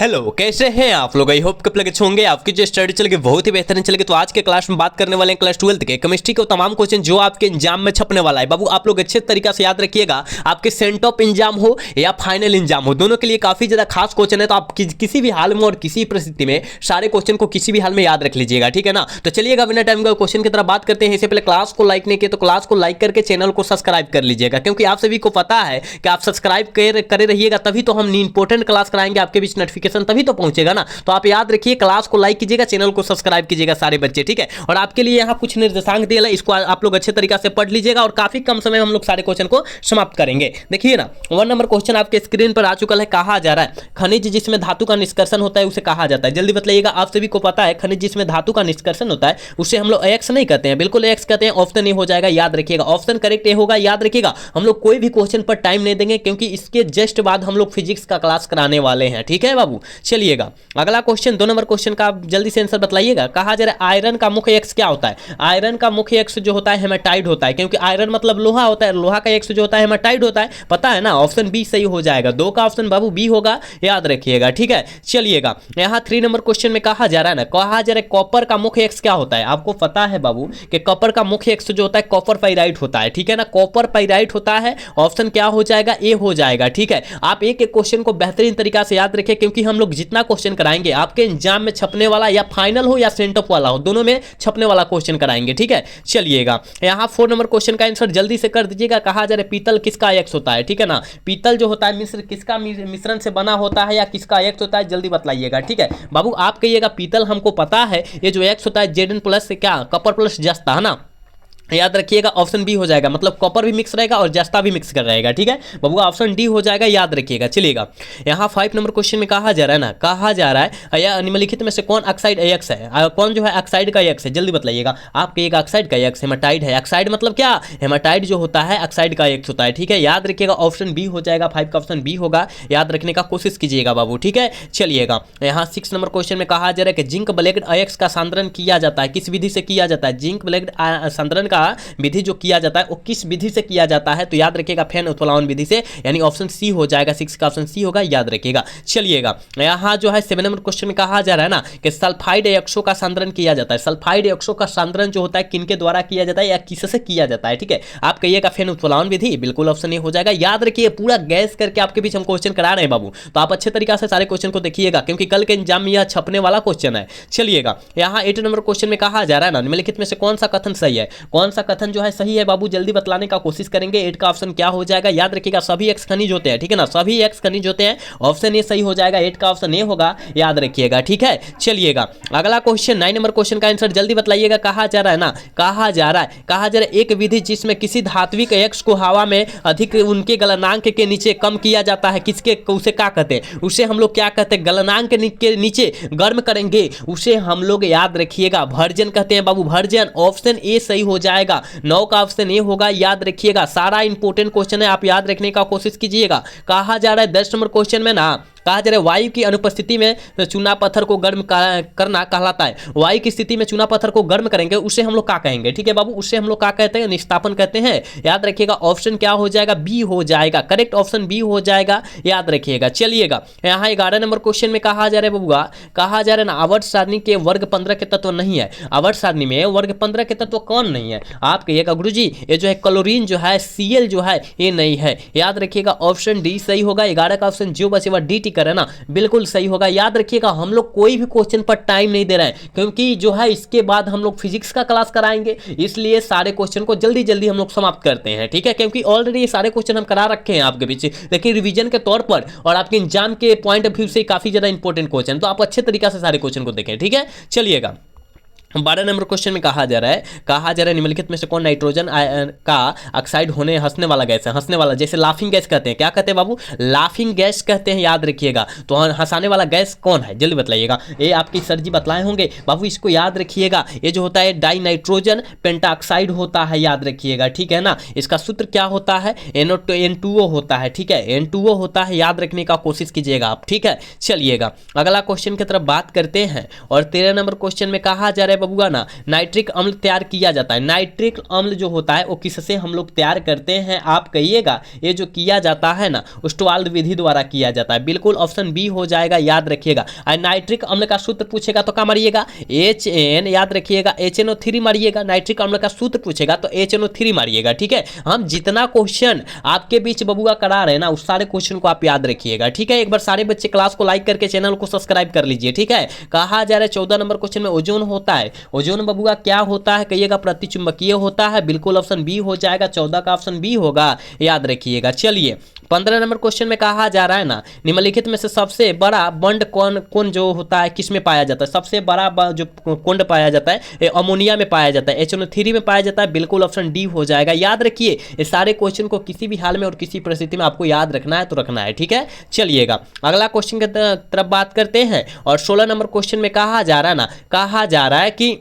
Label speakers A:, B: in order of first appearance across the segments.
A: Hello, कैसे हैं आप लोग। आई होप कब लगे होंगे आपकी जो स्टडी चलेगी बहुत ही बेहतरीन चलेगी। तो आज के क्लास में बात करने वाले हैं क्लास 12 के केमिस्ट्री के तमाम क्वेश्चन जो आपके एग्जाम में छपने वाला है। बाबू आप लोग अच्छे तरीके से याद रखिएगा, आपके सेंट ऑफ एग्जाम हो या फाइनल एग्जाम हो, दोनों के लिए काफी ज्यादा खास क्वेश्चन है। तो आप किसी भी हाल में और किसी परिस्थिति में सारे क्वेश्चन को किसी भी हाल में याद रख लीजिएगा, ठीक है ना। तो चलिएगा बिना टाइम का क्वेश्चन की तरफ बात करते हैं। इससे पहले क्लास को लाइक नहीं किया तो क्लास को लाइक करके चैनल को सब्सक्राइब कर लीजिएगा, क्योंकि आप सभी को पता है कि आप सब्सक्राइब करे रहिएगा तभी तो हम इंपॉर्टेंट क्लास कराएंगे, आपके बीच नोटिफिकेशन तभी तो पहुंचेगा ना। तो आप याद रखिए, क्लास को लाइक कीजिएगा, चैनल को सब्सक्राइब कीजिएगा सारे बच्चे, ठीक है। और आपके लिए यहाँ कुछ निर्देशांक दिया है, इसको आप लोग अच्छे तरीके से पढ़ लीजिएगा और काफी कम समय में हम लोग सारे क्वेश्चन को समाप्त करेंगे। देखिए ना, 1 नंबर क्वेश्चन आपके स्क्रीन पर आ चुका है। कहा जा रहा है खनिज जिसमें धातु का निष्कर्षण होता है उसे कहा जाता है। जल्दी बताइएगा। आप सभी को पता है खनिज जिसमें धातु का निष्कर्षण होता है उसे हम लोग एक्स नहीं कहते हैं, बिल्कुल एक्स कहते हैं। ऑप्शन ए हो जाएगा, याद रखिएगा। ऑप्शन करेक्ट ए होगा, याद रखिएगा। हम लोग कोई भी क्वेश्चन पर टाइम नहीं देंगे, क्योंकि इसके जस्ट बाद हम लोग फिजिक्स का क्लास कराने वाले हैं, ठीक है बाबू। चलिएगा अगला क्वेश्चन, 2 नंबर क्वेश्चन का आप जल्दी से आंसर बताइएगा। कहा जा रहा है आयरन का मुख्य एक्स क्या होता है। आयरन का मुख्य एक्स जो होता है हेमाटाइड होता है, क्योंकि आयरन मतलब लोहा होता है, लोहा का एक्स जो होता है हेमाटाइड होता है, पता है ना। ऑप्शन बी सही हो जाएगा, 2 का ऑप्शन बाबू बी होगा, याद रखिएगा, ठीक है। चलिएगा यहाँ 3 नंबर क्वेश्चन में कहा जा रहा है ना, कहा जा रहा है कॉपर का मुख्य एक्स क्या होता है। आपको पता है बाबू कि कॉपर का मुख्य एक्स जो होता है कॉपर पाइराइट होता है, ठीक है ना। कॉपर पाइराइट होता है, ऑप्शन क्या हो जाएगा, ए हो जाएगा, ठीक है। आप एक एक क्वेश्चन को बेहतरीन तरीका से याद रखें, क्योंकि हम लोग जितना क्वेश्चन कराएंगे आपके एग्जाम में छपने वाला, या फाइनल हो या सेंट ऑफ वाला हो, दोनों में छपने वाला क्वेश्चन कराएंगे, ठीक है। चलिएगा यहाँ 4 नंबर क्वेश्चन का आंसर जल्दी से कर दीजिएगा। कहा जा रहा है पीतल किसका एक्स होता है, ठीक है ना। पीतल जो होता है मिश्र किसका मिश्रण से बना होता है या किसका एक्स होता है, जल्दी बतलाइएगा, ठीक है बाबू। आप कहिएगा पीतल, हमको पता है ये जो एक्स होता है जेडन प्लस से क्या कॉपर प्लस जस्ता है ना, याद रखिएगा। ऑप्शन बी हो जाएगा, मतलब कॉपर भी मिक्स रहेगा और जस्ता भी मिक्स कर रहेगा, ठीक है बाबू। ऑप्शन डी हो जाएगा, याद रखिएगा। चलिएगा यहाँ 5 नंबर क्वेश्चन में कहा जा रहा है ना, कहा जा रहा है या निम्नलिखित में से कौन ऑक्साइड एक्स है, कौन जो है ऑक्साइड का एक्स है, जल्दी बताइएगा। आप कहिएगा ऑक्साइड का एक्स हेमाटाइड है। ऑक्साइड मतलब क्या, हेमाटाइड जो होता है ऑक्साइड का एक्स होता है, ठीक है, याद रखिएगा। ऑप्शन बी हो जाएगा, 5 का ऑप्शन बी होगा, याद रखने का कोशिश कीजिएगा बाबू, ठीक है। चलिएगा यहाँ 6 नंबर क्वेश्चन में कहा जा रहा है कि जिंक ब्लेड अयस्क का सांद्रण किया जाता है, किस विधि से किया जाता है। जिंक ब्लेड सांद्रण का विधि जो किया जाता है वो किस विधि से किया जाता है, तो याद रखिएगा फैन उत्प्लावन विधि से, यानी ऑप्शन सी हो जाएगा। 6 का ऑप्शन सी होगा, याद रखिएगा। चलिएगा यहाँ जो है 7 नंबर क्वेश्चन में कहा जा रहा है ना कि सल्फाइड अयस्कों का सांद्रण किया जाता है। सल्फाइड अयस्कों का सांद्रण जो होता है किनके द्वारा किया जाता है या किससे किया जाता है, ठीक है। आप कहिएगा फैन उत्प्लावन विधि, बिल्कुल ऑप्शन ए हो जाएगा। याद रखिए, पूरा गैस करके आपके बीच हम क्वेश्चन करा रहे हैं बाबू, तो आप अच्छे तरीके से सारे क्वेश्चन को देखिएगा, क्योंकि कल के एग्जाम में यह छपने वाला क्वेश्चन है। चलिएगा यहाँ 8 नंबर क्वेश्चन में कहा जा रहा है ना, निम्नलिखित में से कौन सा कथन सही है, कौन सा कथन जो है सही है बाबू, जल्दी बतलाने का कोशिश करेंगे। 8 का ऑप्शन क्या हो जाएगा, याद रखिएगा। सभी एक्स खनिज होते हैं, ठीक है ना, सभी एक्स खनिज होते हैं, ऑप्शन ए सही हो जाएगा। 8 का ऑप्शन ए होगा, याद रखिएगा, ठीक है। चलिएगा अगला क्वेश्चन 9 नंबर क्वेश्चन का आंसर जल्दी बतलाइएगा। कहा जा रहा है ना, कहा जा रहा है एक विधि जिसमें किसी धात्विक एक्स को हवा में अधिक उनके गलनांक के नीचे कम किया जाता है, किसके, उसे क्या कहते हैं, उसे हम लोग क्या कहते हैं, गलनांक के नीचे गर्म करेंगे उसे हम लोग, याद रखिएगा, भर्जन कहते हैं बाबू, भर्जन। ऑप्शन ए सही हो जाएगा, 9 का ऑप्शन ए होगा, याद रखिएगा। सारा इंपॉर्टेंट क्वेश्चन है, आप याद रखने का कोशिश कीजिएगा। कहा जा रहा है 10 नंबर क्वेश्चन में ना, कहा जा रहा है वायु की अनुपस्थिति में चूना पत्थर को गर्म करना कहलाता है। वायु की स्थिति में चूना पत्थर को गर्म करेंगे उसे हम लोग क्या कहेंगे, ठीक है बाबू, उसे हम लोग क्या कहते हैं, निस्तापन कहते हैं, याद रखिएगा। ऑप्शन क्या हो जाएगा, बी हो जाएगा, करेक्ट ऑप्शन बी हो जाएगा, याद रखिएगा। चलिएगा यहाँ 11 नंबर क्वेश्चन में कहा जा रहा है बबुआ, कहा जा रहा है ना, आवर्त सारणी के वर्ग 15 के तत्व नहीं है। आवर्त सारणी में वर्ग 15 के तत्व कौन नहीं है, आप कहिएगा गुरुजी ये जो है क्लोरीन जो है, Cl जो है ये नहीं है, याद रखिएगा। ऑप्शन डी सही होगा। 11 का ऑप्शन जो बचेगा डी टी करे ना, बिल्कुल सही होगा। याद रखिएगा, हम लोग कोई भी क्वेश्चन पर टाइम नहीं दे रहे हैं, क्योंकि जो है इसके बाद हम लोग फिजिक्स का क्लास कराएंगे, इसलिए सारे क्वेश्चन को जल्दी जल्दी हम लोग समाप्त करते हैं, ठीक है। क्योंकि ऑलरेडी ये सारे क्वेश्चन हम करा रखे हैं आपके बीच, लेकिन रिवीजन के तौर पर और आपके एग्जाम के पॉइंट ऑफ व्यू से काफी ज्यादा इंपॉर्टेंट क्वेश्चन, तो आप अच्छे तरीके से सारे क्वेश्चन को देखें, ठीक है। चलिएगा 12 नंबर क्वेश्चन में कहा जा रहा है निम्नलिखित में से कौन नाइट्रोजन का ऑक्साइड होने हंसने वाला गैस है। हंसने वाला जैसे लाफिंग गैस कहते हैं, क्या कहते हैं बाबू, लाफिंग गैस कहते हैं, याद रखिएगा। तो हंसाने वाला गैस कौन है, जल्दी बताइएगा। ये आपकी सर जी बतलाए होंगे बाबू, इसको याद रखिएगा। ये जो होता है डाई नाइट्रोजन पेंटाऑक्साइड होता है, याद रखिएगा, ठीक है ना। इसका सूत्र क्या होता है, N2O होता है, ठीक है, N2O होता है, याद रखने का कोशिश कीजिएगा आप, ठीक है। चलिएगा अगला क्वेश्चन की तरफ बात करते हैं, और 13 नंबर क्वेश्चन में कहा जा रहा है बबुआ ना नाइट्रिक अम्ल तैयार किया जाता है? नाइट्रिक अम्ल जो होता है वो किससे हम लोग तैयार करते हैं आप कहिएगा? ये जो किया जाता है ना स्टोवाल्ड विधि द्वारा किया जाता है। बिल्कुल ऑप्शन बी हो जाएगा, याद रखिएगा। और नाइट्रिक अम्ल का सूत्र पूछेगा तो क्या मारिएगा? HN, याद रखिएगा HNO3 मारिएगा। नाइट्रिक अम्ल का सूत्र पूछेगा तो HNO3 मारिएगा। ठीक है, हम जितना क्वेश्चन आपके बीच बबुआ करा रहे हैं ना उस सारे क्वेश्चन को आप याद रखिएगा। ठीक है, एक बार सारे बच्चे क्लास को लाइक करके चैनल को सब्सक्राइब कर लीजिए। ठीक है, कहा जा रहा है 14 नंबर क्वेश्चन में ओजोन होता है। ओजोन बबुआ क्या होता है कहिएगा? प्रतिचुंबकीय होता है। बिल्कुल ऑप्शन बी हो जाएगा, 14 का ऑप्शन बी होगा, याद रखिएगा। चलिए 15 नंबर क्वेश्चन में कहा जा रहा है ना निम्नलिखित में से सबसे बड़ा बंड कौन जो होता है किस में पाया जाता है? सबसे बड़ा जो कुंड पाया जाता है अमोनिया में पाया जाता है, HNO3 में पाया जाता है। बिल्कुल ऑप्शन डी हो जाएगा, याद रखिए। इस सारे क्वेश्चन को किसी भी हाल में और किसी परिस्थिति में आपको याद रखना है तो रखना है। ठीक है, चलिएगा अगला क्वेश्चन की तरफ बात करते हैं। और 16 नंबर क्वेश्चन में कहा जा रहा है ना, कहा जा रहा है कि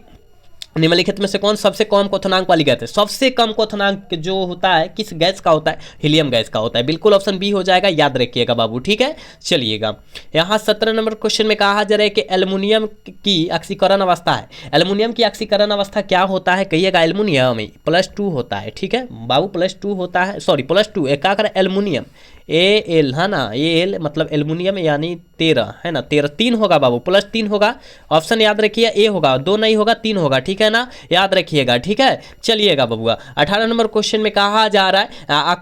A: निम्नलिखित में से कौन सबसे कम क्वथनांक वाली गैस है? सबसे कम क्वथनांक जो होता है किस गैस का होता है? हीलियम गैस का होता है। बिल्कुल ऑप्शन बी हो जाएगा, याद रखिएगा बाबू। ठीक है, चलिएगा यहाँ 17 नंबर क्वेश्चन में कहा जा रहा है कि एल्युमिनियम की ऑक्सीकरण अवस्था है। एल्युमिनियम की ऑक्सीकरण अवस्था क्या होता है कहिएगा? एल्युमिनियम +2 होता है। ठीक है बाबू, +2 होता है, सॉरी +2 क्या कर एल्युमिनियम AL है ना, AL मतलब एल्युमिनियम यानी 13 है ना, 3 होगा बाबू, +3 होगा। ऑप्शन याद रखिए ए होगा, 2 नहीं होगा 3 होगा। ठीक है ना, याद रखिएगा। ठीक है, चलिएगा बबुआ 18 नंबर क्वेश्चन में कहा जा रहा है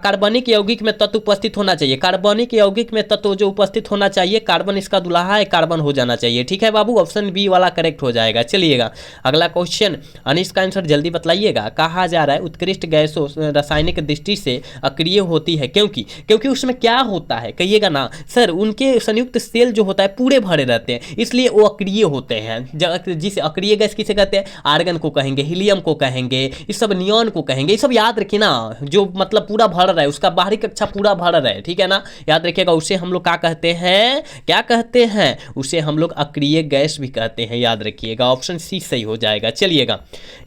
A: कार्बनिक यौगिक में तत्व उपस्थित होना चाहिए। कार्बनिक यौगिक में तत्व जो उपस्थित होना चाहिए, कार्बन इसका दुल्हा है, कार्बन हो जाना चाहिए। ठीक है बाबू, ऑप्शन बी वाला करेक्ट हो जाएगा। चलिएगा अगला क्वेश्चन, अनिश का आंसर जल्दी बतलाइएगा। कहा जा रहा है उत्कृष्ट गैसों रासायनिक दृष्टि से अक्रिय होती है क्योंकि उसमें क्या होता है कहिएगा ना? सर उनके संयुक्त सेल जो होता है पूरे भरे रहते हैं, इसलिए वो अक्रिय होते हैं। जिसे अक्रिय गैस किसे कहते हैं? आर्गन को कहेंगे, हीलियम को कहेंगे, इस सब नियॉन को कहेंगे। ये सब याद रखिए ना, जो मतलब पूरा भर रहा है, उसका बाहरी कक्षा पूरा भर रहा है। ठीक है ना, याद रखिएगा। उसे हम लोग क्या कहते हैं? क्या कहते हैं? उसे हम लोग अक्रिय गैस भी कहते हैं, याद रखिएगा। ऑप्शन सी सही हो जाएगा। चलिएगा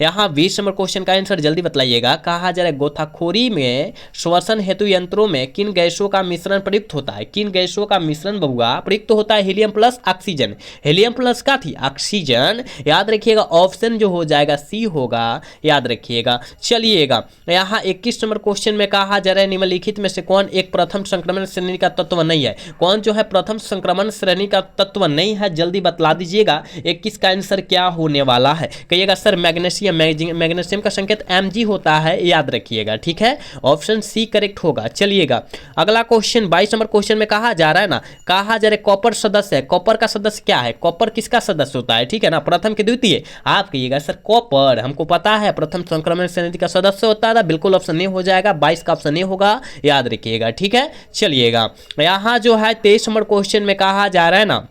A: यहाँ 20 नंबर क्वेश्चन का आंसर जल्दी बतलाइएगा। कहा जा रहा है गोताखोरी में श्वसन हेतु यंत्रों में किन गैसों का मिश्रण प्रयुक्त होता है? किन गैसों का मिश्रण बबुआ प्रयुक्त होता है? Helium plus oxygen. Helium plus क्या थी? ऑक्सीजन, याद रखिएगा। ऑप्शन जो हो जाएगा सी होगा, याद रखिएगा। चलिएगा यहाँ 21 नंबर क्वेश्चन में कहा जा रहा है निम्नलिखित में से कौन एक प्रथम संक्रमण श्रेणी का तत्व नहीं है? कौन जो है प्रथम संक्रमण श्रेणी का तत्व नहीं है? जल्दी बतला दीजिएगा। 21 का आंसर क्या होने वाला है कहिएगा? Sir magnesium. मैग्नीशियम का संकेत Mg होता है, याद रखिएगा। ठीक है, ऑप्शन सी करेक्ट होगा। चलिएगा अगला क्वेश्चन 22 नंबर क्वेश्चन में कहा जा रहा है ना, कहा जा रहा है कॉपर सदस्य है। कॉपर का सदस्य क्या है? कॉपर किसका सदस्य होता है? ठीक है ना, प्रथम के द्वितीय। आप कहिएगा सर कॉपर हमको पता है प्रथम संक्रमण श्रेणी का सदस्य होता है। बिल्कुल ऑप्शन ए हो जाएगा, 22 का ऑप्शन ए होगा, याद रखिएगा। ठीक है, चलिएगा यहाँ जो है 23 नंबर क्वेश्चन में कहा जा रहा है ना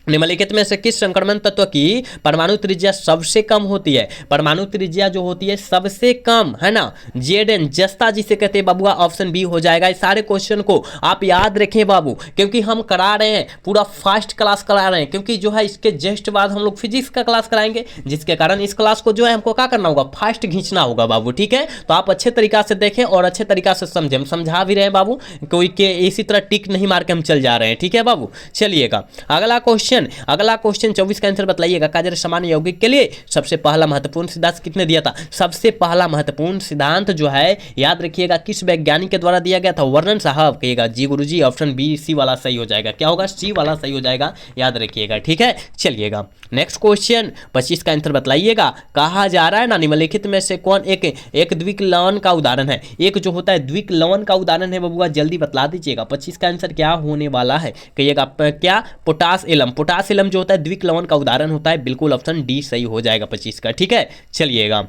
A: निम्नलिखित में से किस संक्रमण तत्व की परमाणु त्रिज्या सबसे कम होती है? परमाणु त्रिज्या जो होती है सबसे कम है ना, Zn जस्ता जिसे कहते हैं बबुआ, ऑप्शन बी हो जाएगा। इस सारे क्वेश्चन को आप याद रखें बाबू, क्योंकि हम करा रहे हैं पूरा फास्ट क्लास करा रहे हैं, क्योंकि जो है इसके जस्ट बाद हम लोग फिजिक्स का क्लास कराएंगे, जिसके कारण इस क्लास को जो है हमको क्या करना होगा? फास्ट खींचना होगा बाबू। ठीक है, तो आप अच्छे तरीका से देखें और अच्छे तरीका से समझें। हम समझा भी रहे हैं बाबू, कोई के इसी तरह टिक नहीं मार के हम चल जा रहे हैं। ठीक है बाबू, चलिएगा अगला क्वेश्चन 24 का आंसर बताइएगा। काजर सामान्य यौगिक के लिए सबसे पहला महत्वपूर्ण सिद्धांत किसने दिया था? सबसे पहला महत्वपूर्ण सिद्धांत जो है याद रखिएगा किस वैज्ञानिक के द्वारा दिया गया था? वर्णन साहब कहिएगा। जी गुरुजी, ऑप्शन बी सी वाला सही हो जाएगा। क्या होगा? सी वाला सही हो जाएगा, याद रखिएगा। ठीक है, चलिएगा नेक्स्ट क्वेश्चन 25 का आंसर बताइएगा। कहा जा रहा है ना निम्नलिखित में से कौन एक द्विक लवण का उदाहरण है? एक जो होता है द्विक लवण का उदाहरण है बबुआ, जल्दी बतला दीजिएगा। 25 का आंसर क्या होने वाला है कहिएगा? क्या? Potash alum. पोटास एलम जो होता है द्विक लवण का उदाहरण होता है। बिल्कुल ऑप्शन डी सही हो जाएगा 25 का। ठीक है, चलिएगा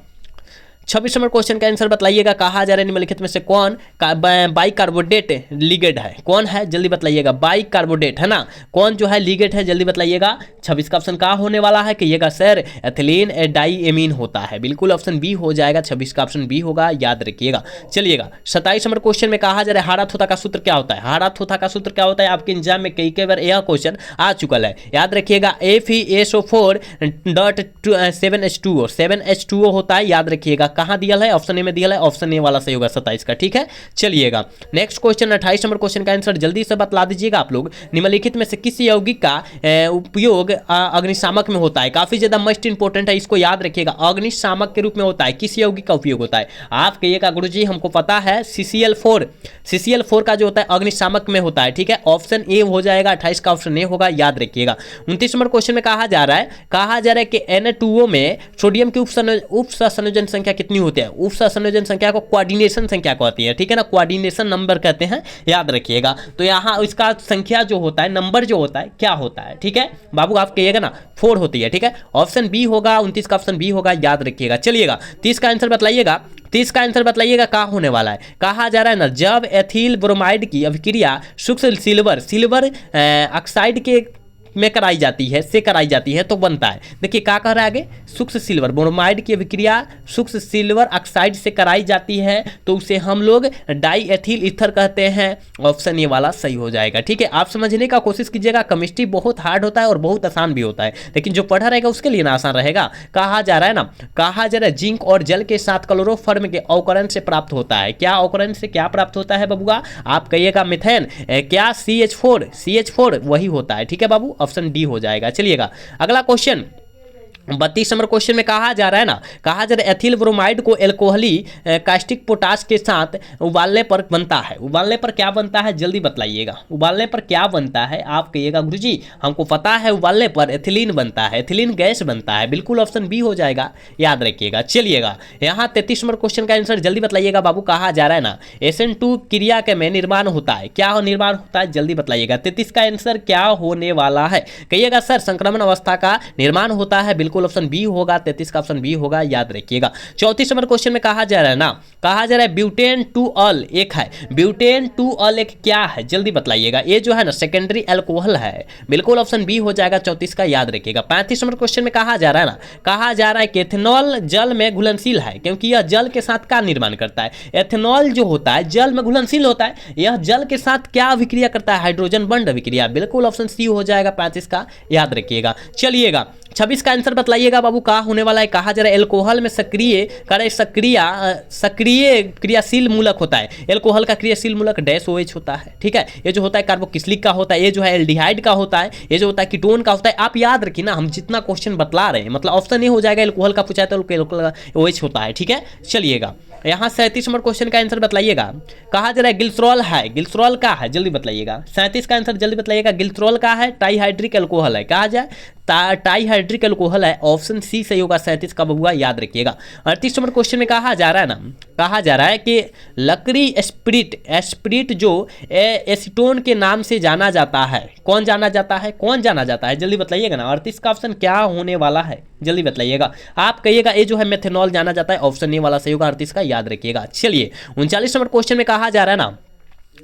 A: 26 नंबर क्वेश्चन का आंसर बताइएगा। कहा जा रहा है निम्नलिखित में से कौन बाइकार्बोनेट लिगेंड है? कौन है जल्दी बताइएगा? बाइकार्बोनेट है ना, कौन जो है लिगेंड है? जल्दी बताइएगा। 26 का ऑप्शन क्या होने वाला है कहिएगा? सर एथिलीन डाइएमीन होता है। बिल्कुल ऑप्शन बी हो जाएगा, 26 का ऑप्शन बी होगा, याद रखिएगा। चलिएगा 27 नंबर क्वेश्चन में कहा जा रहा है हाराथोथा का सूत्र क्या होता है? हाराथोथा का सूत्र क्या होता है? आपके एग्जाम में कई बार यह क्वेश्चन आ चुका है, याद रखिएगा। FeSO4.7H2O 7H2O होता है, याद रखिएगा। कहाँ दिया है, ऑप्शन ए में दिया है, ऑप्शन ए वाला सही होगा 27 का, ठीक है। चलिएगा नेक्स्ट क्वेश्चन 28 नंबर क्वेश्चन का आंसर जल्दी से बतला दीजिएगा आप लोग। निम्नलिखित में से किस यौगिक का उपयोग अग्निशामक में होता है, काफी ज्यादा मस्ट इंपॉर्टेंट है, इसको याद रखिएगा। अग्निशामक के रूप में होता है, किस यौगिक का उपयोग होता है। आप कहिएगा गुरुजी हमको पता है CCl4, CCl4 का जो होता है अग्निशामक में होता है, ठीक है। ऑप्शन ए हो जाएगा, 28 का ऑप्शन ए होगा, याद रखिएगा। 29 नंबर क्वेश्चन में कहा जा रहा है कि Na2O में सोडियम की उप सहसंयोजन संख्या कितनी होती है। उप सहसंयोजन संख्या को कोऑर्डिनेशन संख्या कहती है, ठीक है ना, कोऑर्डिनेशन नंबर कहते हैं, याद रखिएगा। तो यहाँ इसका संख्या जो होता है, नंबर जो होता है क्या होता है, ठीक है बाबू, आप कहिएगा ना 4 होती है, ठीक है। ऑप्शन बी होगा, 29 का ऑप्शन बी होगा, याद रखिएगा। चलिएगा 30 का आंसर बतलाइएगा, 30 का आंसर बतलाइएगा क्या होने वाला है। कहा जा रहा है ना, जब एथिल ब्रोमाइड की अभिक्रिया सूक्ष्म सिल्वर ऑक्साइड के में कराई जाती है, से कराई जाती है तो बनता है। देखिए क्या कह रहा है आगे, सूक्ष्म सिल्वर ब्रोमाइड की अभिक्रिया सूक्ष्म सिल्वर ऑक्साइड से कराई जाती है तो उसे हम लोग डाई एथिल ईथर कहते हैं। ऑप्शन ये वाला सही हो जाएगा, ठीक है। आप समझने का कोशिश कीजिएगा, केमिस्ट्री बहुत हार्ड होता है और बहुत आसान भी होता है, लेकिन जो पढ़ा रहेगा उसके लिए ना आसान रहेगा। कहा जा रहा है ना, कहा जा रहा है जिंक और जल के साथ क्लोरोफॉर्म के अवकरण से प्राप्त होता है। क्या अवकरण से क्या प्राप्त होता है बबुआ, आप कहिएगा मिथेन, क्या CH4 वही होता है, ठीक है बाबू, ऑप्शन डी हो जाएगा। चलिएगा अगला क्वेश्चन 32 नंबर क्वेश्चन में कहा जा रहा है ना, कहा जा रहा है एथिल ब्रोमाइड को एल्कोहली कास्टिक पोटाश के साथ उबालने पर बनता है। उबालने पर क्या बनता है जल्दी बतलाइएगा, उबालने पर क्या बनता है। आप कहिएगा गुरुजी हमको पता है उबालने पर एथिलीन बनता है, एथिलीन गैस बनता है, बिल्कुल ऑप्शन बी हो जाएगा, याद रखिएगा। चलिएगा यहाँ 33 नंबर क्वेश्चन का आंसर जल्दी बतलाइएगा बाबू। कहा जा रहा है ना SN2 क्रिया के में निर्माण होता है, क्या निर्माण होता है जल्दी बतलाइएगा। 33 का आंसर क्या होने वाला है, कहिएगा सर संक्रमण अवस्था का निर्माण होता है, बिल्कुल ऑप्शन बी होगा, 33 का ऑप्शन बी होगा, याद रखिएगा। 34 नंबर क्वेश्चन में कहा जा रहा है ना, कहा जा रहा है ब्यूटेन टू ऑल एक है, ब्यूटेन टू ऑल एक क्या है जल्दी बतलाइएगा। ये जो है ना सेकेंडरी अल्कोहल है, बिल्कुल ऑप्शन बी हो जाएगा 34 का, याद रखिएगा। 35 नंबर क्वेश्चन में कहा जा रहा है ना, कहा जा रहा है कि एथेनॉल जल में घुलनशील है, क्योंकि यह जल के साथ क्या निर्माण करता है। एथेनॉल जो होता है जल में घुलनशील होता है, यह जल के साथ क्या अभिक्रिया करता है, हाइड्रोजन बॉन्ड अभिक्रिया, बिल्कुल ऑप्शन सी हो जाएगा 35 का, याद रखिएगा। चलिएगा 26 का आंसर बतलाइएगा बाबू, कहा होने वाला है। कहा जा रहा है एल्कोहल में सक्रिय क्रियाशील मूलक होता है। एल्कोहल का क्रियाशील मूलक डैश OH होता है, ठीक है। ये जो होता है कार्बोक्सिलिक का होता है, ये जो है एल्डिहाइड का होता है, ये जो होता है कीटोन का होता है। आप याद रखिए ना, हम जितना क्वेश्चन बतला रहे हैं मतलब ऑप्शन ए हो जाएगा, एल्कोहल का पूछा है तो एल्कोहल OH होता है, ठीक है। चलिएगा यहाँ 37 नंबर क्वेश्चन का आंसर बतलाइएगा। कहा जा रहा है ग्लिसरॉल है, ग्लिसरॉल का है जल्दी बतलाइएगा। 37 का आंसर जल्दी बतलाइएगा, ग्लिसरॉल का है, टाइहाइड्रिक अल्कोहल है, कहा जाए टाइहाइड्रिक अल्कोहल है, ऑप्शन सी सही होगा 37 का बबुआ, याद रखिएगा। 38 नंबर क्वेश्चन में कहा जा रहा है ना, कहा जा रहा है कि लकड़ी एस्प्रिट जो एसीटोन के नाम से जाना जाता है, कौन जाना जाता है जल्दी बतलाइएगा ना। 38 का ऑप्शन क्या होने वाला है जल्दी बतलाइएगा। आप कहिएगा ये जो है मेथेनॉल जाना जाता है, ऑप्शन ए वाला सही होगा 38 का, याद रखिएगा। चलिए 39 नंबर क्वेश्चन में कहा जा रहा है ना,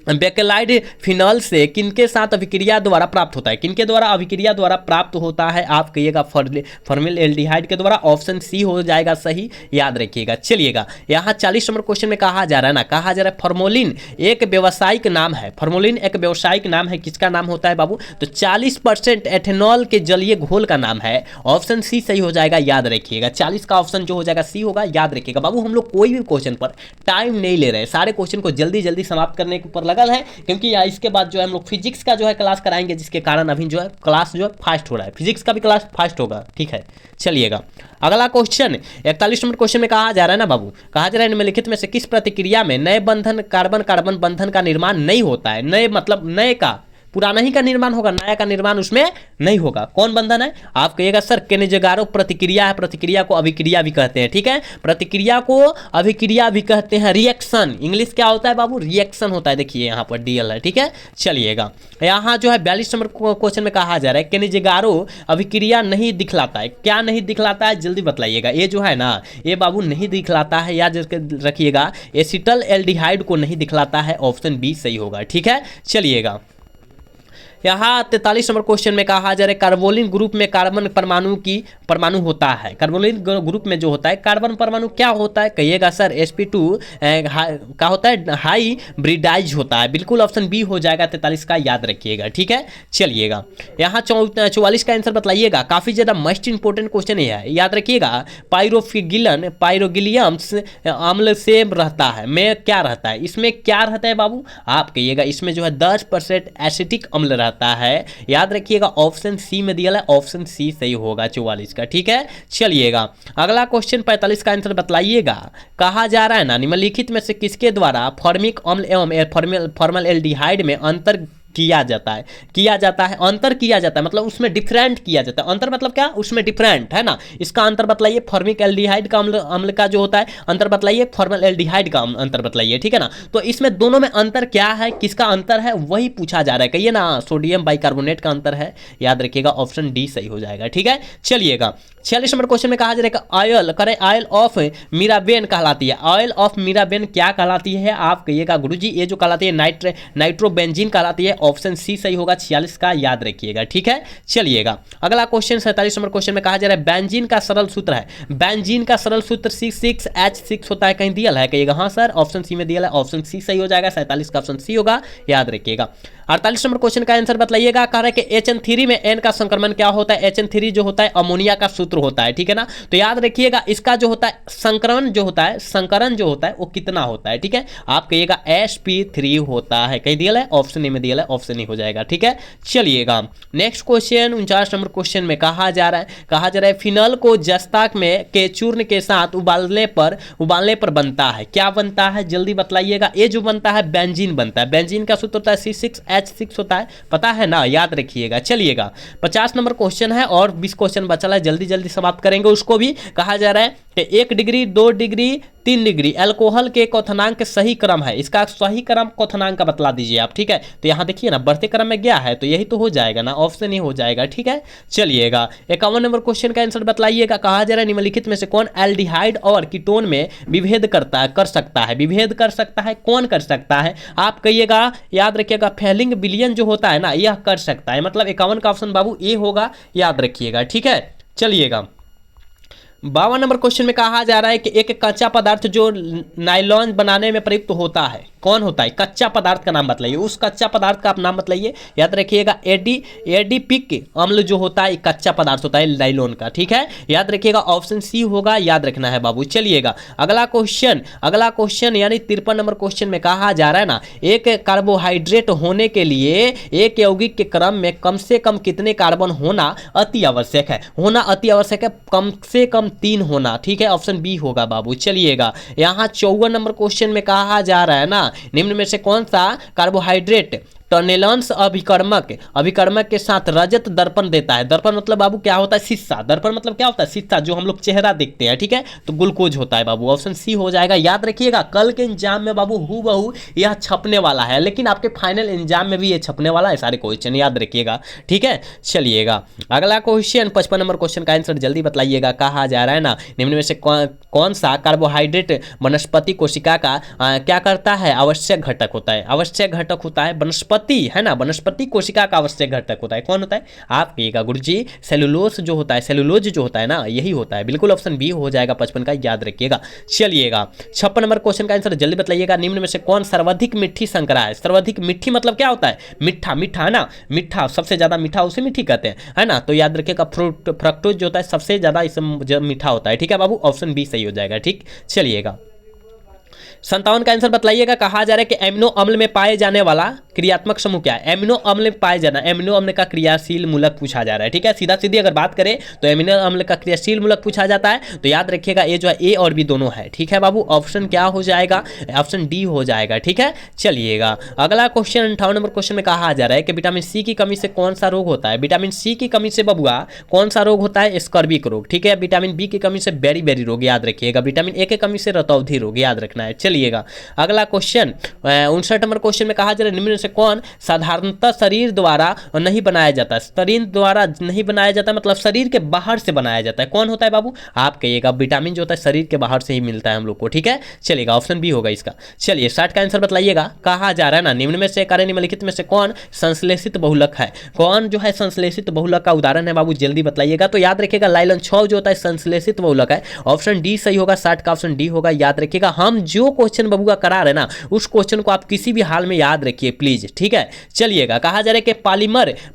A: बेकेलाइड फिनॉल से किनके साथ अभिक्रिया द्वारा प्राप्त होता है, किनके द्वारा अभिक्रिया द्वारा प्राप्त होता है। आप कहिएगा फॉर्मिल एल्डिहाइड के द्वारा, ऑप्शन सी हो जाएगा सही, याद रखिएगा। चलिएगा यहाँ 40 नंबर क्वेश्चन में कहा जा रहा है ना, कहा जा रहा है फॉर्मोलिन एक व्यावसायिक नाम है, फॉर्मोलिन एक व्यावसायिक नाम है, किसका नाम होता है बाबू, तो 40% एथेनॉल के जलीय घोल का नाम है, ऑप्शन सी सही हो जाएगा, याद रखिएगा। 40 का ऑप्शन जो हो जाएगा सी होगा, याद रखिएगा बाबू। हम लोग कोई भी क्वेश्चन पर टाइम नहीं ले रहे, सारे क्वेश्चन को जल्दी जल्दी समाप्त करने के ऊपर लगल है, क्योंकि इसके बाद जो है हम लोग फिजिक्स का जो है क्लास कराएंगे, जिसके कारण अभी जो है क्लास जो है फास्ट हो रहा है, फिजिक्स का भी क्लास फास्ट होगा, ठीक है। चलिएगा अगला क्वेश्चन 41 नंबर क्वेश्चन में कहा जा रहा है ना बाबू, कहा जा रहा है निम्नलिखित में से किस प्रतिक्रिया में नए बंधन कार्बन बंधन का निर्माण नहीं होता है। नए मतलब नए का, पुराना ही का निर्माण होगा, नया का निर्माण उसमें नहीं होगा। कौन बंधन है, आप कहिएगा सर केनेजेगारो प्रतिक्रिया है, प्रतिक्रिया को अभिक्रिया भी कहते हैं, ठीक है। प्रतिक्रिया को अभिक्रिया भी कहते हैं, रिएक्शन इंग्लिश क्या होता है बाबू, रिएक्शन होता है, देखिए यहाँ पर DL है, ठीक है। चलिएगा यहाँ जो है 42 नंबर क्वेश्चन में कहा जा रहा है केनेजेगारो अभिक्रिया नहीं दिखलाता है, क्या नहीं दिखलाता है जल्दी बतलाइएगा। ये जो है ना ये बाबू नहीं दिखलाता है, याद रखिएगा, एसिटल एल्डिहाइड को नहीं दिखलाता है, ऑप्शन बी सही होगा, ठीक है। चलिएगा यहाँ 43 नंबर क्वेश्चन में कहा जा रहा है कार्बोलिन ग्रुप में कार्बन परमाणु होता है। कार्बोलिन ग्रुप में जो होता है कार्बन परमाणु क्या होता है, कहिएगा सर sp2 क्या होता है, हाइब्रिडाइज होता है। बिल्कुल ऑप्शन बी हो जाएगा 43 का, याद रखिएगा। ठीक है, चलिएगा यहाँ 44 का आंसर बताइएगा। काफी ज्यादा मोस्ट इंपोर्टेंट क्वेश्चन है, याद रखिएगा। पायरोगिलियम्स अम्ल से रहता है, में क्या रहता है, इसमें क्या रहता है बाबू, आप कहिएगा इसमें जो है 10% एसिटिक अम्ल रहता है, याद रखिएगा। ऑप्शन सी में दिया है, ऑप्शन सी सही होगा 44 का। ठीक है, चलिएगा अगला क्वेश्चन 45 का आंसर बताइएगा। कहा जा रहा है ना, निम्नलिखित में से किसके द्वारा फॉर्मिक अम्ल एवं फॉर्मलडिहाइड में अंतर किया जाता है, अंतर किया जाता है मतलब उसमें डिफरेंट किया जाता है। अंतर मतलब क्या, उसमें डिफरेंट है ना। इसका अंतर बतलाइए, फॉर्मिक एल्डिहाइड का अम्ल का जो होता है अंतर बतलाइए, फॉर्मल एल्डिहाइड का अंतर बतलाइए। ठीक है ना, तो इसमें दोनों में अंतर क्या है, किसका अंतर है, वही पूछा जा रहा है। कहिए ना, सोडियम बाइकार्बोनेट का अंतर है, याद रखिएगा ऑप्शन डी सही हो जाएगा। ठीक है, चलिएगा 46 नंबर क्वेश्चन में कहा जा रहा है ऑयल ऑफ मीराबेन कहलाती है। ऑयल ऑफ मीराबेन क्या कहलाती है, आप कहिएगा गुरुजी ये जो कहलाती है नाइट्रोबेंजीन कहलाती है। ऑप्शन सी सही होगा 46 का, याद रखिएगा। ठीक है, चलिएगा अगला क्वेश्चन 47 नंबर क्वेश्चन में कहा जा रहा है बेंजीन का सरल सूत्र है। बेंजीन का सरल सूत्र C6H6 होता है, कहीं दिया है, कहिएगा हाँ सर, ऑप्शन सी में दिया है, ऑप्शन सी सही हो जाएगा। 47 का ऑप्शन सी होगा, याद रखिएगा। 48 नंबर क्वेश्चन का आंसर बताइएगा। कह रहा है कि HN3 में N का संक्रमण क्या होता है, HN3 जो होता है अमोनिया का सूत्र होता है। ठीक है ना, तो याद रखिएगा इसका जो होता है संकरण जो होता है वो कितना होता है। ठीक है, आप कहिएगा sp3 होता है, कहीं दिया है, ऑप्शन ए में दिया है, ऑप्शन ए हो जाएगा। ठीक है, चलिएगा नेक्स्ट क्वेश्चन 49 नंबर क्वेश्चन में कहा जा रहा है फिनल को जस्ता में के चूर्ण के साथ उबालने पर बनता है, क्या बनता है जल्दी बतलाइएगा। ये जो बनता है बेंजीन बनता है, बेंजीन का सूत्र होता है C6H6 होता है, पता है ना, याद रखिएगा। चलिएगा 50 नंबर क्वेश्चन है और 20 क्वेश्चन बचा है, जल्दी जल्दी समाप्त करेंगे उसको भी। कहा जा रहा है कि 1 डिग्री 2 डिग्री 3 डिग्री अल्कोहल के क्वथनांक सही क्रम है, इसका सही क्रम क्वथनांक का बतला दीजिए आप। ठीक है, तो यहाँ देखिए ना बढ़ते क्रम में गया है तो यही तो हो जाएगा ना, ऑप्शन ही हो जाएगा। ठीक है, चलिएगा 51 नंबर क्वेश्चन का आंसर बताइएगा। कहा जा रहा है निम्नलिखित में से कौन एल्डिहाइड और कीटोन में विभेद कर सकता है, कौन कर सकता है, आप कहिएगा, याद रखिएगा फेलिंग बिलियन जो होता है ना यह कर सकता है, मतलब 51 का ऑप्शन बाबू ए होगा, याद रखिएगा। ठीक है, चलिएगा 52 नंबर क्वेश्चन में कहा जा रहा है कि एक कच्चा पदार्थ जो नायलॉन बनाने में प्रयुक्त होता है, कौन होता है, कच्चा पदार्थ का नाम बताइए, उस कच्चा पदार्थ का आप नाम बताइए। याद रखिएगा एडिपिक अम्ल जो होता है कच्चा पदार्थ होता है नायलॉन का। ठीक है, याद रखिएगा ऑप्शन सी होगा, याद रखना है बाबू। चलिएगा अगला क्वेश्चन यानी 53 नंबर क्वेश्चन में कहा जा रहा है ना, एक कार्बोहाइड्रेट होने के लिए एक यौगिक के क्रम में कम से कम कितने कार्बन होना अति आवश्यक है, कम से कम 3 होना। ठीक है, ऑप्शन बी होगा बाबू। चलिएगा यहाँ 54 नंबर क्वेश्चन में कहा जा रहा है ना, निम्न में से कौन सा कार्बोहाइड्रेट टर्नेलंस अभिकर्मक के साथ रजत दर्पण देता है। दर्पण मतलब बाबू क्या होता है, शीशा। दर्पण मतलब क्या होता है, शीशा, जो हम लोग चेहरा देखते हैं। ठीक है, तो ग्लूकोज होता है बाबू, ऑप्शन सी हो जाएगा। याद रखिएगा कल के एग्जाम में बाबू हूबहू यह छपने वाला है, लेकिन आपके फाइनल एग्जाम में भी ये छपने वाला है, सारे क्वेश्चन याद रखिएगा। ठीक है, चलिएगा अगला क्वेश्चन 55 नंबर क्वेश्चन का आंसर जल्दी बताइएगा। कहा जा रहा है ना, निम्न में से कौन सा कार्बोहाइड्रेट वनस्पति कोशिका का क्या करता है, आवश्यक घटक होता है, वनस्पति है ना, वनस्पति कोशिका का आवश्यक घटक होता है, कौन होता है, आप कहिएगा गुरुजी सेलुलोज जो होता है ना, यही होता है। बिल्कुल ऑप्शन बी हो जाएगा 55 का, याद रखिएगा। चलिएगा 56 नंबर क्वेश्चन का आंसर जल्दी बताइएगा। निम्न में से कौन सर्वाधिक मीठी संकरा है। सर्वाधिक मीठी मतलब क्या होता है, मीठा है ना, मीठा, सबसे ज्यादा मीठा उसे मीठी कहते हैं, है ना, तो याद रखिएगा फ्रक्टोज जो होता है सबसे ज्यादा इसमें मीठा होता है। ठीक है बाबू, ऑप्शन बी सही हो जाएगा। ठीक, चलिएगा 57 का आंसर बताइएगा। कहा जा रहा है कि एमिनो अम्ल में पाए जाने वाला क्रियात्मक समूह क्या है। एमिनो अम्ल में पाए जाना, एमिनो अम्ल का क्रियाशील मूलक पूछा जा रहा है। ठीक है, सीधा सीधी अगर बात करें तो एमिनो अम्ल का क्रियाशील मूलक पूछा जाता है, तो याद रखिएगा ये जो है ए और बी दोनों है। ठीक है बाबू, ऑप्शन क्या हो जाएगा, ऑप्शन डी हो जाएगा। ठीक है, चलिएगा अगला क्वेश्चन 58 नंबर क्वेश्चन में कहा जा रहा है कि विटामिन सी की कमी से कौन सा रोग होता है। विटामिन सी की कमी से बबुआ कौन सा रोग होता है, स्कर्विक रोग। ठीक है, विटामिन बी की कमी से बेरी रोग, याद रखिएगा। विटामिन ए की कमी से रतौंधी रोग, याद रखना है। चलिए चलिएगा अगला क्वेश्चन 59 नंबर क्वेश्चन में कहा जा रहा है निम्न में से कौन साधारणतः शरीर द्वारा नहीं बनाया जाता है। शरीर द्वारा नहीं बनाया जाता मतलब शरीर के बाहर से बनाया जाता है। कौन होता है बाबू? आप कहिएगा विटामिन जो होता है शरीर के बाहर से ही मिलता है हम लोग को। ठीक है, चलिएगा ऑप्शन बी होगा इसका। चलिए 60 का आंसर बताइएगा। कहा जा रहा है ना निम्न में से कार्य निम्नलिखित में से कौन संश्लेषित बहुलक है। कौन जो है संश्लेषित बहुलक का उदाहरण है बाबू जल्दी बताइएगा। तो याद रखिएगा लाइलन 6 जो होता है संश्लेषित बहुलक है। ऑप्शन डी सही होगा, 60 का ऑप्शन डी होगा। याद रखिएगा हम जो क्वेश्चन बाबू का करा रहे ना उस क्वेश्चन को आप किसी भी हाल में याद रखिए प्लीज। ठीक है, चलिएगा कहा जा रहा है कि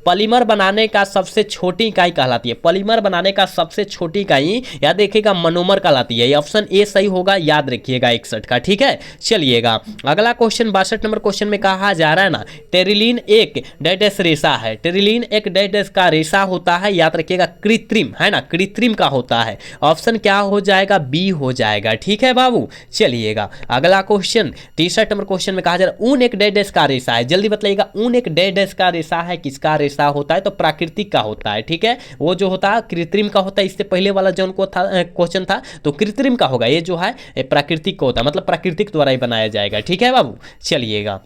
A: पॉलीमर बनाने का सबसे छोटी इकाई कहलाती है। पॉलीमर बनाने का सबसे छोटी इकाई याद रखिएगा मोनोमर कहलाती है। ऑप्शन ए सही होगा, याद रखिएगा 61 का। ठीक है, चलिएगा अगला क्वेश्चन 62 नंबर क्वेश्चन में कहा जा रहा है ना टेरिलीन एक डैश रेशा है। टेरिलीन एक डैश का रेशा होता है, याद रखिएगा कृत्रिम है ना, कृत्रिम का होता है। ऑप्शन क्या हो जाएगा? बी हो जाएगा। ठीक है बाबू, चलिएगा अगला क्वेश्चन 63 नंबर क्वेश्चन में कहा जा रहा है ऊन एक डैश का रेशा है। जल्दी बताइएगा ऊन एक डैश का रेशा है, किसका रेशा होता है? तो प्राकृतिक का होता है। ठीक है, वो जो होता है कृत्रिम का होता है। इससे पहले वाला जो उनको था क्वेश्चन था तो कृत्रिम का होगा, ये जो है प्राकृतिक का होता है मतलब प्राकृतिक द्वारा ही बनाया जाएगा। ठीक है बाबू, चलिएगा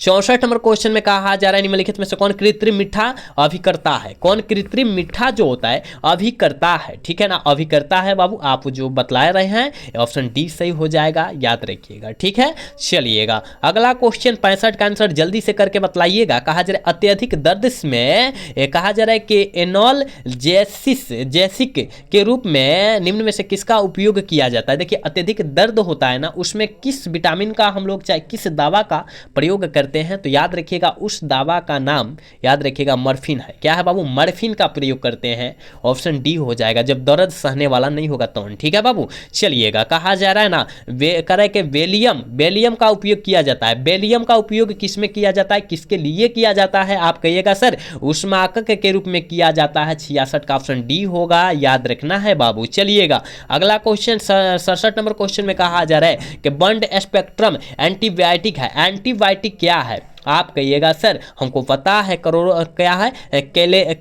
A: 64 नंबर क्वेश्चन में कहा जा रहा है निम्नलिखित में से कौन कृत्रिम मीठा अभिकर्ता है। कौन कृत्रिम मीठा जो होता है अभिकर्ता है। ठीक है ना, अभिकर्ता है बाबू आप जो बतला रहे हैं। ऑप्शन डी सही हो जाएगा, याद रखिएगा। ठीक है, चलिएगा अगला क्वेश्चन 65 का आंसर जल्दी से करके बतलाइएगा। कहा जा रहा है अत्यधिक दर्द में कहा जा रहा है कि एनाल्जेसिक के रूप में निम्न में से किसका उपयोग किया जाता है। देखिए अत्यधिक दर्द होता है ना उसमें किस विटामिन का हम लोग चाहे किस दवा का प्रयोग करते हैं तो याद रखिएगा उस दवा का नाम याद रखिएगा मॉर्फिन है। क्या है बाबू? मॉर्फिन का प्रयोग करते हैं। ऑप्शन डी हो जाएगा जब दर्द सहने वाला नहीं होगा तो। ठीक है बाबू, चलिएगा कहा जा रहा है ना कि बेलियम का उपयोग किया जाता है। बेलियम का उपयोग किसमें किया जाता है, किसके लिए किया जाता है? आप कहिएगा सर ऊष्माकक के रूप में किया जाता है। 66 का ऑप्शन डी होगा, याद रखना है बाबू। चलिएगा अगला क्वेश्चन 67 नंबर क्वेश्चन में कहा जा रहा है कि बंड स्पेक्ट्रम एंटीबायोटिक है। एंटीबायोटिक क्या है? आप कहिएगा सर हमको पता है क्या है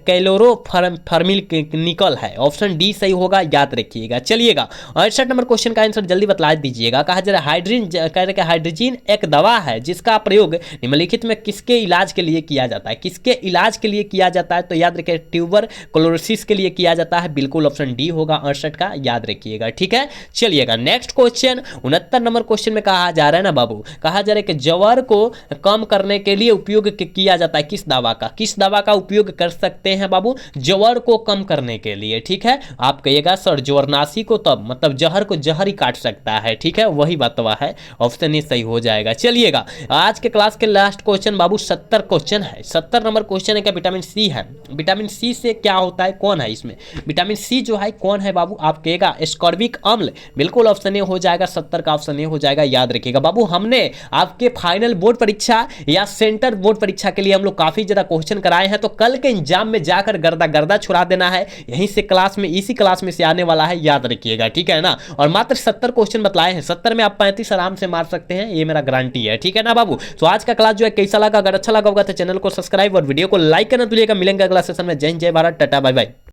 A: कैलोरोफॉर्मिकनिकल है। ऑप्शन डी सही होगा, याद रखिएगा। चलिएगा 68 नंबर क्वेश्चन का आंसर जल्दी बतला दीजिएगा। कहा जा रहा है हाइड्रोजन एक दवा है जिसका प्रयोग निम्नलिखित में किसके इलाज के लिए किया जाता है। किसके इलाज के लिए किया जाता है? तो याद रखिए ट्यूबरकुलोसिस के लिए किया जाता है। बिल्कुल ऑप्शन डी होगा 68 का, याद रखिएगा। ठीक है, चलिएगा नेक्स्ट क्वेश्चन 69 नंबर क्वेश्चन में कहा जा रहा है ना बाबू, कहा जा रहा है कि ज्वर को कम करने के लिए उपयोग किया जाता है किस दवा का। किस दवा का उपयोग कर सकते हैं बाबू ज्वर को कम करने के लिए? ठीक है, आप कहिएगा सर ज्वरनाशी को तब मतलब जहर को जहर ही काट सकता है। ठीक है, वही बतवा है। ऑप्शन ए सही हो जाएगा। चलिएगा आज के क्लास के लास्ट क्वेश्चन बाबू 70 क्वेश्चन है। 70 नंबर क्वेश्चन है क्या विटामिन सी है। विटामिन सी से क्या होता है, कौन है इसमें? विटामिन सी जो है कौन है बाबू? आप कहिएगा एस्कॉर्बिक अम्ल। बिल्कुल ऑप्शन ए हो जाएगा, 70 का ऑप्शन ए हो जाएगा, याद रखिएगा बाबू। हमने आपके फाइनल बोर्ड परीक्षा या सेंटर बोर्ड परीक्षा के लिए हम लोग काफी ज्यादा क्वेश्चन कराए हैं, तो कल के एग्जाम में जाकर गर्दा छुड़ा देना है। यहीं से क्लास में इसी क्लास में से आने वाला है, याद रखिएगा। ठीक है ना, और मात्र 70 क्वेश्चन बतलाए हैं। 70 में आप 35 आराम से मार सकते हैं, ये मेरा गारंटी है। ठीक है ना बाबू, तो आज का क्लास जो है कैसा लगा? अगर अच्छा लगा होगा तो चैनल को सब्सक्राइब और वीडियो को लाइक करना भूलिएगा। मिलेंगे अगला सेशन में। जय हिंद, जय भारत, टाटा, बाय बाय।